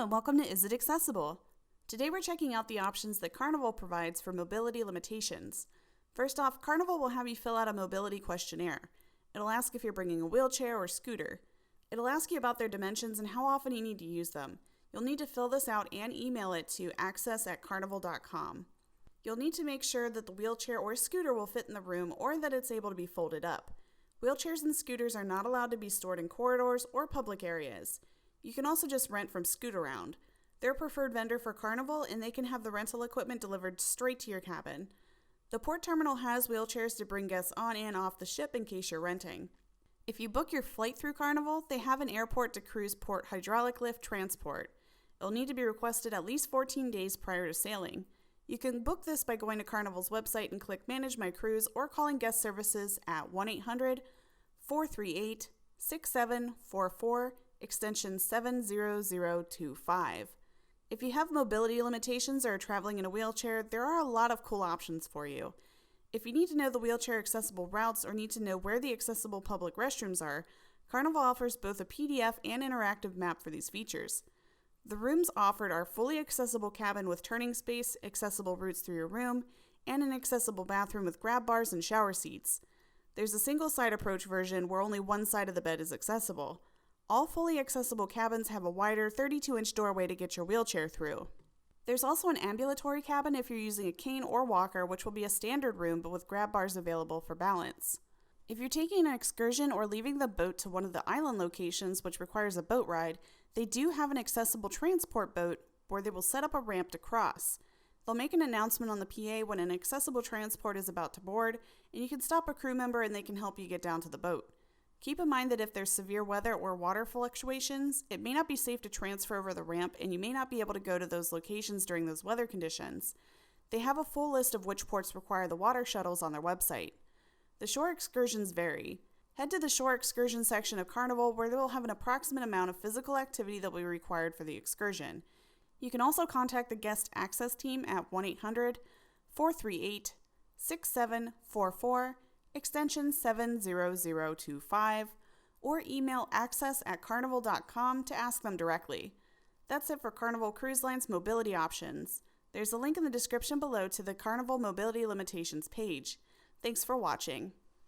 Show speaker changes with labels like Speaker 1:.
Speaker 1: and welcome to Is It Accessible? Today we're checking out the options that Carnival provides for mobility limitations. First off, Carnival will have you fill out a mobility questionnaire. It'll ask if you're bringing a wheelchair or scooter. It'll ask you about their dimensions and how often you need to use them. You'll need to fill this out and email it to access@carnival.com. You'll need to make sure that the wheelchair or scooter will fit in the room or that it's able to be folded up. Wheelchairs and scooters are not allowed to be stored in corridors or public areas. You can also just rent from Scootaround. They're a preferred vendor for Carnival, and they can have the rental equipment delivered straight to your cabin. The port terminal has wheelchairs to bring guests on and off the ship in case you're renting. If you book your flight through Carnival, they have an airport to cruise port hydraulic lift transport. It'll need to be requested at least 14 days prior to sailing. You can book this by going to Carnival's website and click Manage My Cruise or calling guest services at 1-800-438-6744, extension 70025. If you have mobility limitations or are traveling in a wheelchair, there are a lot of cool options for you. If you need to know the wheelchair accessible routes or need to know where the accessible public restrooms are, Carnival offers both a PDF and interactive map for these features. The rooms offered are fully accessible cabin with turning space, accessible routes through your room, and an accessible bathroom with grab bars and shower seats. There's a single side approach version where only one side of the bed is accessible. All fully accessible cabins have a wider 32-inch doorway to get your wheelchair through. There's also an ambulatory cabin if you're using a cane or walker, which will be a standard room but with grab bars available for balance. If you're taking an excursion or leaving the boat to one of the island locations which requires a boat ride, they do have an accessible transport boat where they will set up a ramp to cross. They'll make an announcement on the PA when an accessible transport is about to board, and you can stop a crew member and they can help you get down to the boat. Keep in mind that if there's severe weather or water fluctuations, it may not be safe to transfer over the ramp and you may not be able to go to those locations during those weather conditions. They have a full list of which ports require the water shuttles on their website. The shore excursions vary. Head to the shore excursion section of Carnival where they will have an approximate amount of physical activity that will be required for the excursion. You can also contact the guest access team at 1-800-438-6744, extension 70025, or email access@carnival.com to ask them directly. That's it for Carnival Cruiselines mobility options. There's a link in the description below to the Carnival mobility limitations page. Thanks for watching.